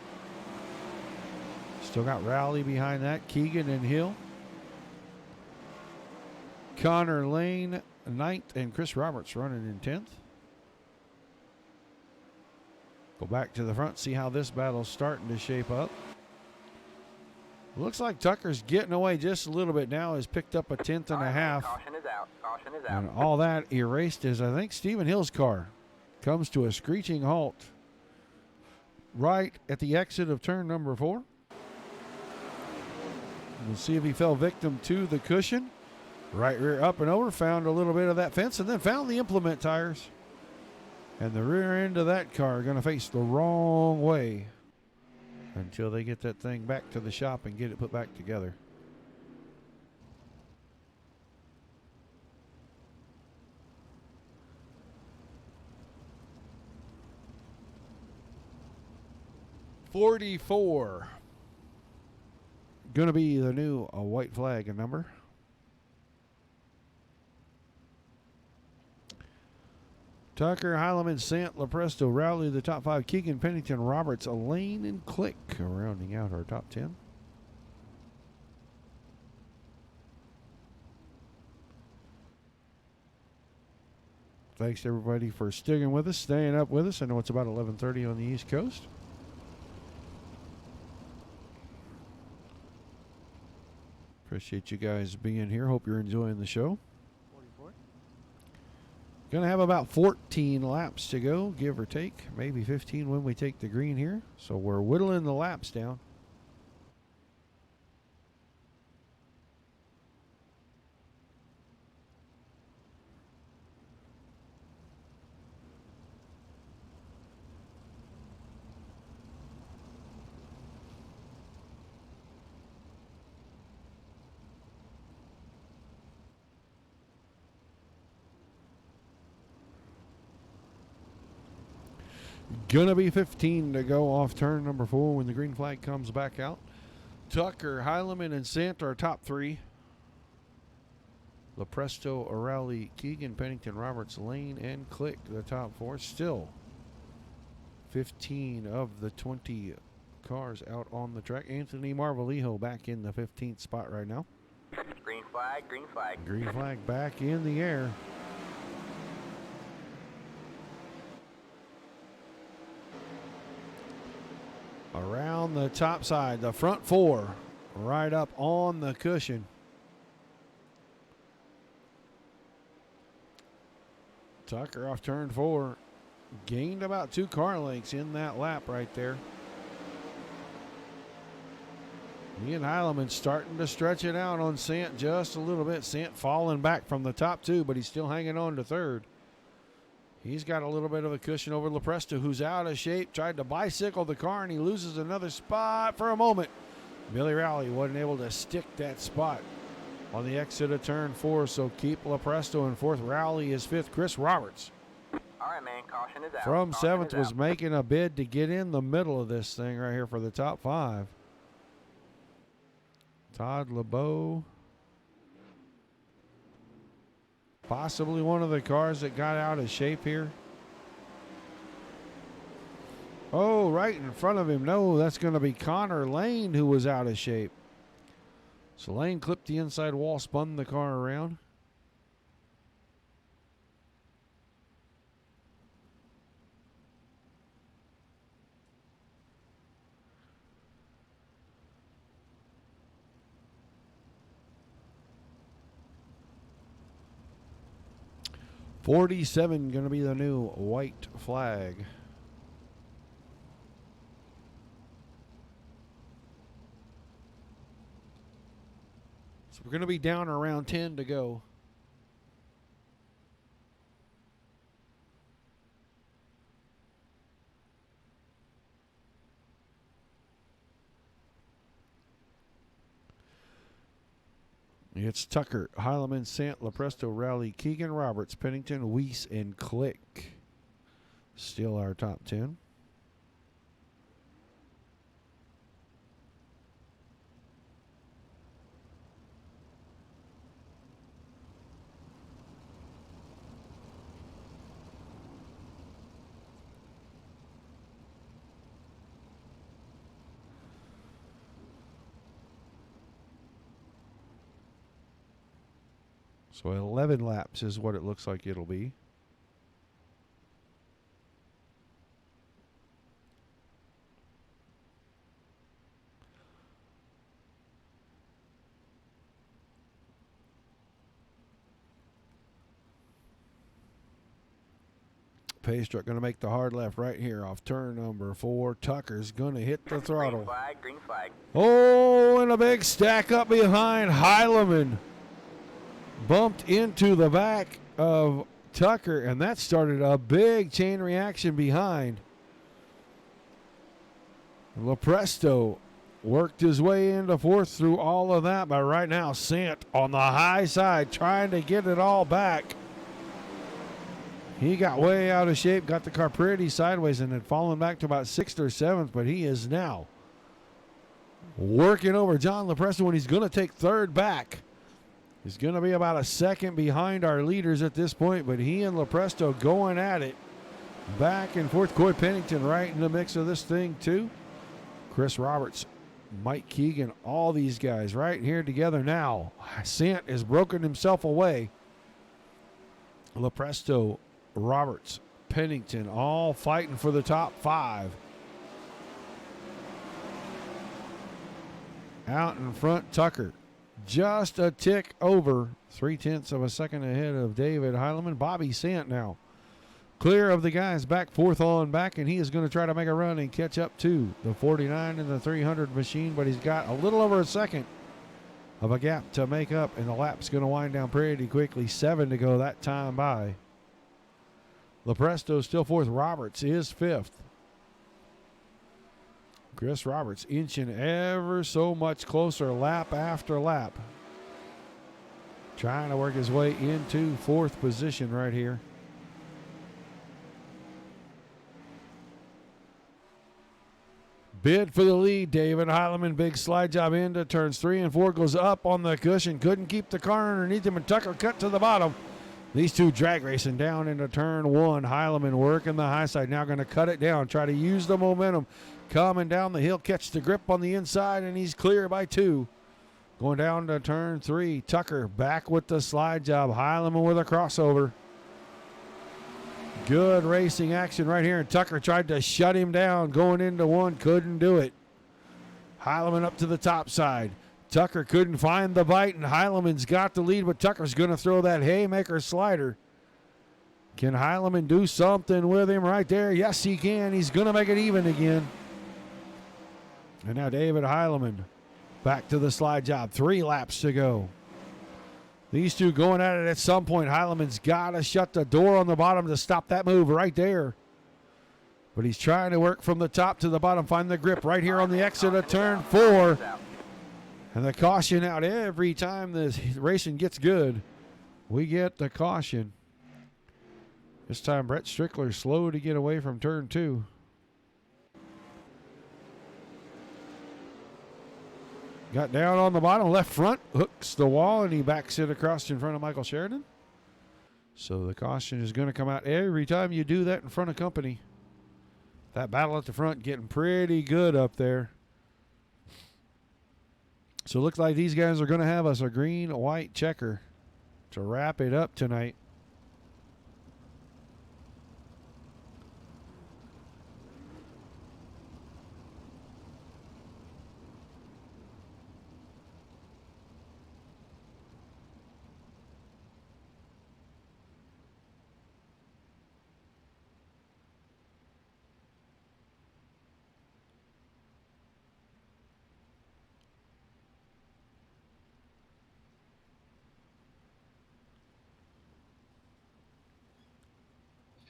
Still got Rowley behind that. Keegan and Hill. Connor Lane 9th and Chris Roberts running in 10th. Go back to the front, see how this battle's starting to shape up. Looks like Tucker's getting away just a little bit now. Has picked up a 10th and a half. Caution is out. Caution is out. And all that erased as I think Stephen Hill's car comes to a screeching halt right at the exit of turn number 4. We'll see if he fell victim to the cushion. Right rear up and over, found a little bit of that fence, and then found the implement tires. And the rear end of that car going to face the wrong way until they get that thing back to the shop and get it put back together. $44. Going to be the new white flag number. Tucker, Heilemann, Sant, Lepresto, Rowley, the top 5. Keegan, Pennington, Roberts, Lane, and Click rounding out our top 10. Thanks to everybody for sticking with us, staying up with us. I know it's about 11:30 on the East Coast. Appreciate you guys being here. Hope you're enjoying the show. 44. Going to have about 14 laps to go, give or take. Maybe 15 when we take the green here. So we're whittling the laps down. Gonna be 15 to go off turn number 4 when the green flag comes back out. Tucker, Heilemann, and Sant are top 3. Lepresto, O'Reilly, Keegan, Pennington, Roberts, Lane, and Click, the top 4. Still 15 of the 20 cars out on the track. Anthony Marvalijo back in the 15th spot right now. Green flag, green flag. Green flag back in the air. Around the top side, the front four right up on the cushion. Tucker off turn 4. Gained about 2 car lengths in that lap right there. Ian Heileman starting to stretch it out on Sant just a little bit. Sant falling back from the top 2, but he's still hanging on to third. He's got a little bit of a cushion over Lepresto, who's out of shape. Tried to bicycle the car, and he loses another spot for a moment. Billy Rowley wasn't able to stick that spot on the exit of turn 4, so keep Lepresto in 4th. Rowley is 5th. Chris Roberts All right, man. Caution is out. from Caution 7th is was out. making a bid to get in the middle of this thing right here for the top 5. Todd LeBeau, possibly one of the cars that got out of shape here. Oh, right in front of him. No, that's going to be Connor Lane who was out of shape. So Lane clipped the inside wall, spun the car around. .47 going to be the new white flag. So we're going to be down around 10 to go. It's Tucker, Heileman, Sant, Lepresto, Rowley, Keegan, Roberts, Pennington, Weiss, and Click. Still our top 10. So 11 laps is what it looks like it'll be. Pace truck going to make the hard left right here off turn number 4. Tucker's going to hit the throttle. Green flag, green flag. Oh, and a big stack up behind Heileman. Bumped into the back of Tucker, and that started a big chain reaction behind. Lepresto worked his way into 4th through all of that, but right now Sant on the high side trying to get it all back. He got way out of shape, got the car pretty sideways, and had fallen back to about 6th or 7th, but he is now working over John Lepresto, and he's going to take 3rd back. He's going to be about a second behind our leaders at this point, but he and Lepresto going at it back and forth. Coy Pennington right in the mix of this thing too. Chris Roberts, Mike Keegan, all these guys right here together now. Sant has broken himself away. Lepresto, Roberts, Pennington, all fighting for the top 5. Out in front, Tucker. Just a tick over, 0.3 of a second ahead of David Heileman. Bobby Sant now clear of the guys back 4th on back, and he is going to try to make a run and catch up to the 49 and the 300 machine, but he's got a little over a second of a gap to make up, and the lap's going to wind down pretty quickly. 7 to go that time by. Lepresto still 4th. Roberts is 5th. Chris Roberts inching ever so much closer lap after lap. Trying to work his way into 4th position right here. Bid for the lead, David Heileman. Big slide job into turns 3 and 4. Goes up on the cushion. Couldn't keep the car underneath him, and Tucker cut to the bottom. These two drag racing down into turn 1. Heileman working the high side. Now going to cut it down. Try to use the momentum. coming down the hill, catch the grip on the inside, and he's clear by 2. Going down to turn 3, Tucker back with the slide job. Heileman with a crossover. Good racing action right here, and Tucker tried to shut him down going into 1, couldn't do it. Heileman up to the top side. Tucker couldn't find the bite, and Heileman's got the lead, but Tucker's going to throw that haymaker slider. Can Heileman do something with him right there? Yes, he can. He's going to make it even again. And now David Heileman back to the slide job. 3 laps to go. These two going at it at some point. Heileman's got to shut the door on the bottom to stop that move right there. But he's trying to work from the top to the bottom, find the grip right here on the exit of turn 4. And the caution out every time the racing gets good. We get the caution. This time Brett Strickler slow to get away from turn 2. Got down on the bottom, left front, hooks the wall, and he backs it across in front of Michael Sheridan. So the caution is going to come out every time you do that in front of company. That battle at the front getting pretty good up there. So it looks like these guys are going to have us a green-white checker to wrap it up tonight.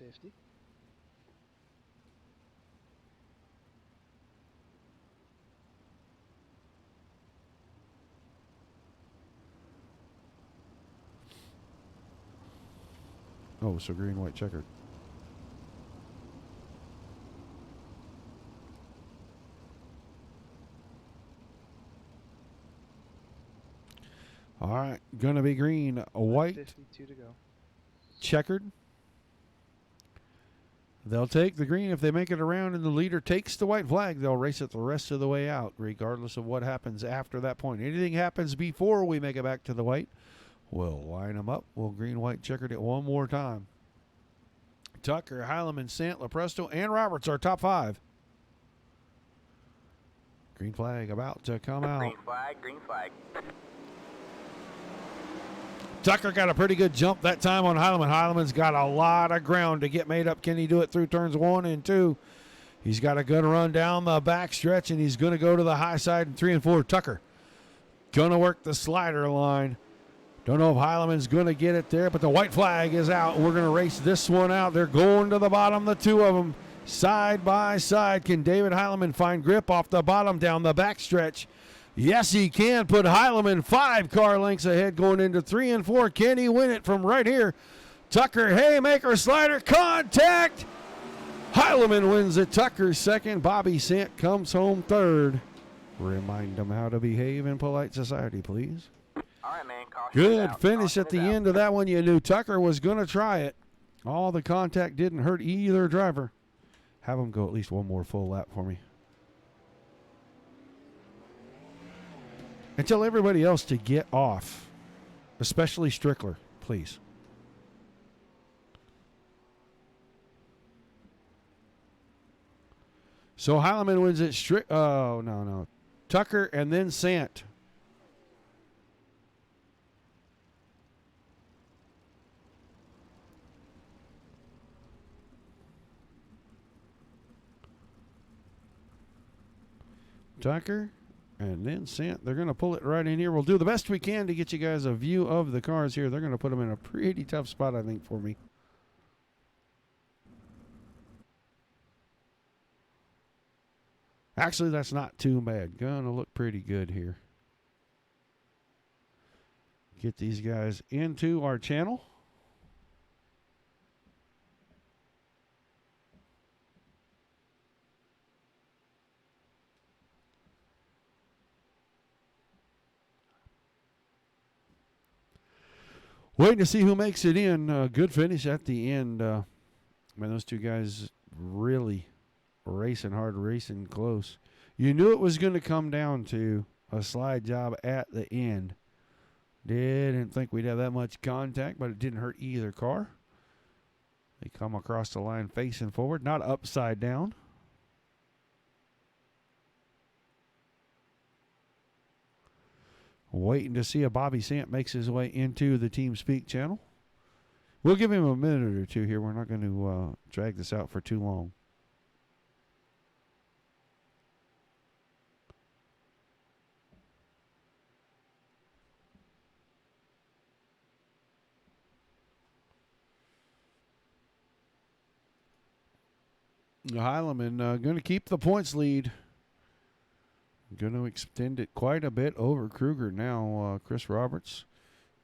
$50. Oh, so green, white, checkered. All right, gonna be green, a white, 52 to go. checkered. They'll take the green if they make it around and the leader takes the white flag. They'll race it the rest of the way out, regardless of what happens after that point. Anything happens before we make it back to the white, we'll line them up. We'll green, white, checkered it one more time. Tucker, Heileman, Sant, Lepresto, and Roberts are top 5. Green flag about to come out. Green flag, green flag. Tucker got a pretty good jump that time on Heileman. Heileman's got a lot of ground to get made up. Can he do it through turns 1 and 2? He's got a good run down the back stretch, and he's going to go to the high side in 3 and 4. Tucker going to work the slider line. Don't know if Heileman's going to get it there, but the white flag is out. We're going to race this one out. They're going to the bottom, the 2 of them, side by side. Can David Heileman find grip off the bottom down the back stretch? Yes, he can. Put Heileman 5 car lengths ahead going into 3 and 4. Can he win it from right here? Tucker, haymaker, slider, contact. Heileman wins it. Tucker second. Bobby Sant comes home third. Remind them how to behave in polite society, please. All right, man. Caution Good is out. finish Caution at the is out. end of that one. You knew Tucker was going to try it. All the contact didn't hurt either driver. Have him go at least one more full lap for me. And tell everybody else to get off, especially Strickler, please. So Heileman wins it. Oh, no. Tucker and then Sant. Tucker and then Sant. They're going to pull it right in here. We'll do the best we can to get you guys a view of the cars here. They're going to put them in a pretty tough spot, I think, for me. Actually, that's not too bad. Going to look pretty good here. Get these guys into our channel. Waiting to see who makes it in. Good finish at the end. Man, those two guys really racing hard, racing close. You knew it was going to come down to a slide job at the end. Didn't think we'd have that much contact, but it didn't hurt either car. They come across the line facing forward, not upside down. Waiting to see if Bobby Sant makes his way into the Team Speak channel. We'll give him a minute or two here. We're not going to drag this out for too long. Heilemann going to keep the points lead. Going to extend it quite a bit over Kruger now. Chris Roberts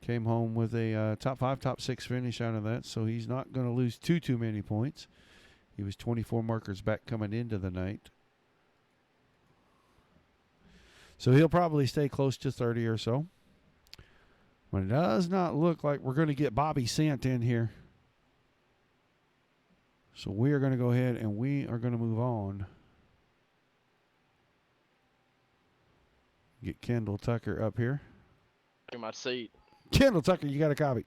came home with a top 5, top 6 finish out of that, so he's not going to lose too many points. He was 24 markers back coming into the night. So he'll probably stay close to 30 or so. But it does not look like we're going to get Bobby Sant in here. So we are going to go ahead and we are going to move on. Get Kendall Tucker up here. In my seat. Kendall Tucker, you got a copy.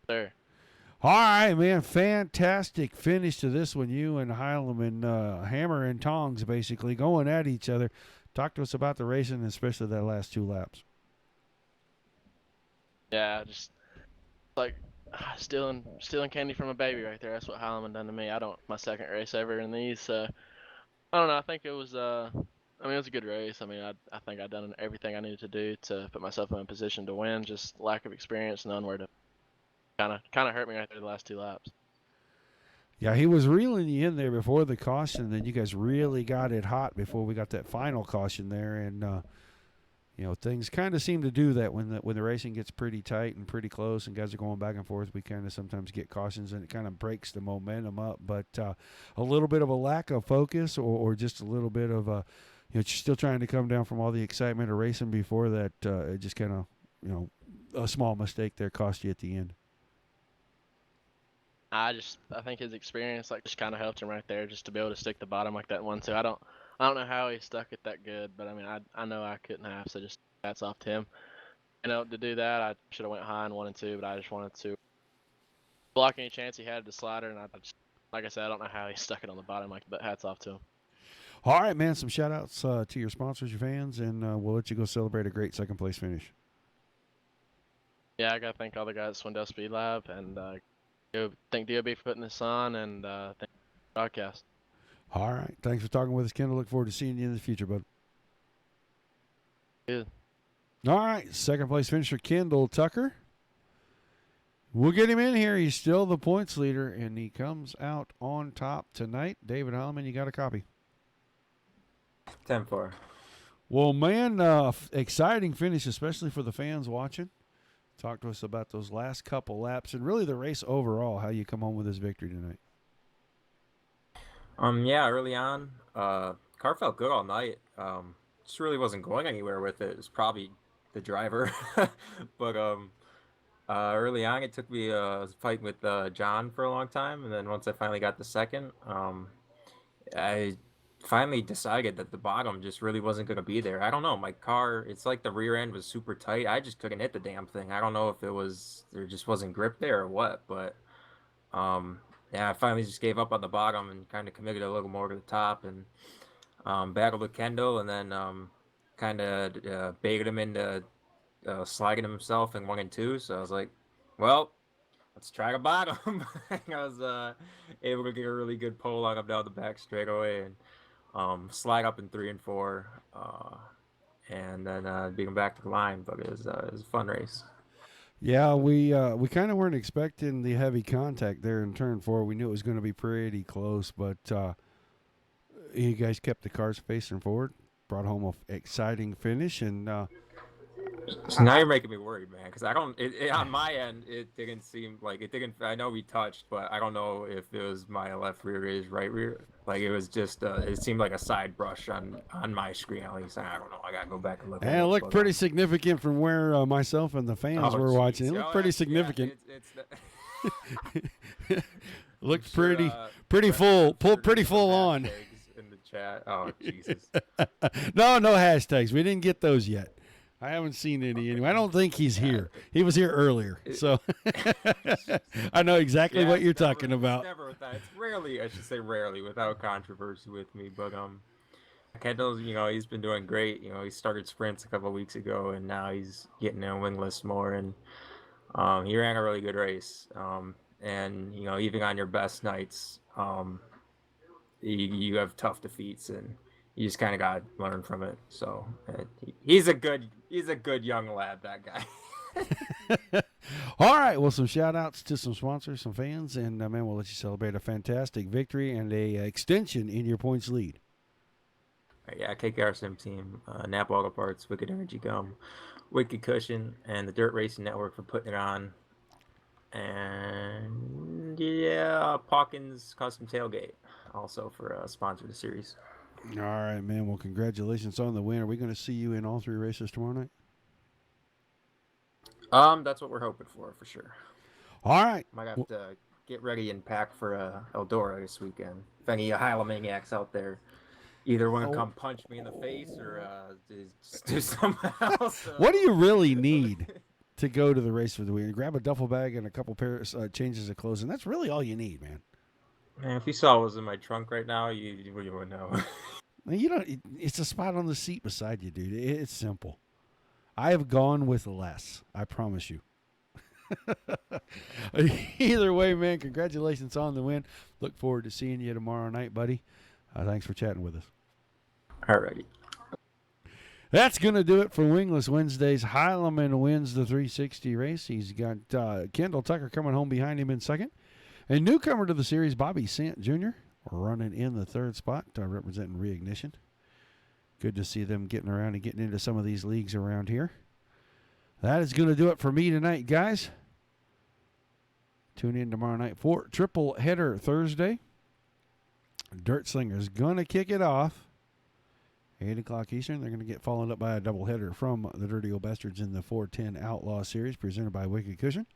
There. All right, man. Fantastic finish to this one. You and Heilemann, hammer and tongs, basically, going at each other. Talk to us about the racing, especially that last 2 laps. Yeah, just like stealing candy from a baby right there. That's what Heilemann done to me. My second race ever in these. So I don't know. I think it was it was a good race. I mean, I think I've done everything I needed to do to put myself in a position to win. Just lack of experience, knowing where to kind of hurt me right there the last 2 laps. Yeah, he was reeling you in there before the caution. Then you guys really got it hot before we got that final caution there, and things kind of seem to do that when the racing gets pretty tight and pretty close, and guys are going back and forth. We kind of sometimes get cautions, and it kind of breaks the momentum up. But a little bit of a lack of focus, or just a little bit of you're still trying to come down from all the excitement of racing before that. It just kind of a small mistake there cost you at the end. I think his experience just kind of helped him right there, just to be able to stick the bottom like that 1-2. I don't know how he stuck it that good, but I mean I know I couldn't have, so just hats off to him. To do that, I should have went high in 1 and 2, but I just wanted to block any chance he had to slider, and I just, like I said, I don't know how he stuck it on the bottom, but hats off to him. All right, man. Some shout outs to your sponsors, your fans, and we'll let you go celebrate a great second place finish. Yeah, I gotta thank all the guys at Swindell Speed Lab, and thank DOB for putting this on, and thank the broadcast. All right. Thanks for talking with us, Kendall. Look forward to seeing you in the future, bud. Good. All right. Second place finisher, Kendall Tucker. We'll get him in here. He's still the points leader, and he comes out on top tonight. David Heilemann, you got a copy. 10-4. Well, man, exciting finish, especially for the fans watching. Talk to us about those last couple laps and really the race overall, how you come home with this victory tonight. Yeah, early on, car felt good all night. Just really wasn't going anywhere with it. It was probably the driver. But early on, it took me I was fighting with John for a long time, and then once I finally got the second, I finally decided that the bottom just really wasn't going to be there. I don't know. My car, it's like the rear end was super tight. I just couldn't hit the damn thing. I don't know if there just wasn't grip there or what, but yeah, I finally just gave up on the bottom and kind of committed a little more to the top, and battled with Kendall, and then kind of baited him into sliding himself in 1 and 2. So I was like, well, let's try the bottom. I was able to get a really good pull on him down the back straightaway, and slide up in 3 and 4, and then beat him back to the line. But it was a fun race. Yeah, we kind of weren't expecting the heavy contact there in turn 4. We knew it was going to be pretty close, but you guys kept the cars facing forward, brought home an exciting finish, and so now you're making me worried, man, because I don't. On my end, it didn't seem like it didn't. I know we touched, but I don't know if it was my left rear or his right rear. Like it was just. It seemed like a side brush on my screen. At least I don't know. I gotta go back and look. And it looked pretty significant from where myself and the fans were watching. It looked pretty significant. Yeah, Looked sure, pretty full, pretty there's some full on. hashtags in the chat. Oh, Jesus. No hashtags. We didn't get those yet. I haven't seen any anyway. I don't think he's here. He was here earlier, so I know exactly what you're talking about. It's never without. It's rarely, I should say, rarely without controversy with me. But Kendall's, he's been doing great. He started sprints a couple of weeks ago, and now he's getting in wingless more. And he ran a really good race. And even on your best nights, you have tough defeats, and you just kind of got to learn from it. So he's a good young lad, that guy. All right. Well, some shout outs to some sponsors, some fans, and man, we'll let you celebrate a fantastic victory and a extension in your points lead. Yeah, KKR Sim Team, Napa Auto Parts, Wicked Energy Gum, Wicked Cushion, and the Dirt Racing Network for putting it on. And yeah, Paukens Custom Tailgate also for sponsor the series. All right, man. Well, congratulations on the win. Are we going to see you in all 3 races tomorrow night? That's what we're hoping for sure. All right. Might have to get ready and pack for Eldora this weekend. If any Hyla maniacs out there either want to come punch me in the face or just do something else. What do you really need to go to the race for the weekend? Grab a duffel bag and a couple pairs changes of clothes, and that's really all you need, man. Man, if you saw what was in my trunk right now, you would know. You don't. It's a spot on the seat beside you, dude. It's simple. I have gone with less. I promise you. Either way, man, congratulations on the win. Look forward to seeing you tomorrow night, buddy. Thanks for chatting with us. Alrighty. That's going to do it for Wingless Wednesdays. Heilemann wins the 360 race. He's got Kendall Tucker coming home behind him in second. And newcomer to the series, Bobby Sant Jr., running in the 3rd spot, representing Reignition. Good to see them getting around and getting into some of these leagues around here. That is going to do it for me tonight, guys. Tune in tomorrow night for triple header Thursday. Dirt Slingers going to kick it off. 8 o'clock Eastern. They're going to get followed up by a doubleheader from the Dirty Old Bastards in the 410 Outlaw Series, presented by Wicked Cushion.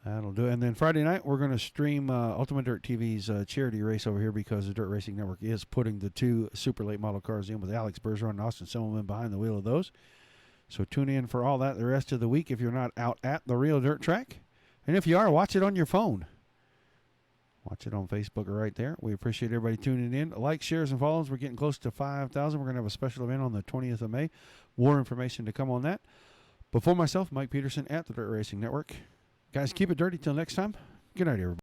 That'll do it. And then Friday night, we're going to stream Ultimate Dirt TV's charity race over here because the Dirt Racing Network is putting the 2 super late model cars in with Alex Bergeron and Austin Simmelman behind the wheel of those. So tune in for all that the rest of the week if you're not out at the real dirt track. And if you are, watch it on your phone. Watch it on Facebook or right there. We appreciate everybody tuning in. Like, shares, and follows. We're getting close to 5,000. We're going to have a special event on the 20th of May. More information to come on that. But for myself, Mike Peterson at the Dirt Racing Network. Guys, keep it dirty till next time. Good night, everybody.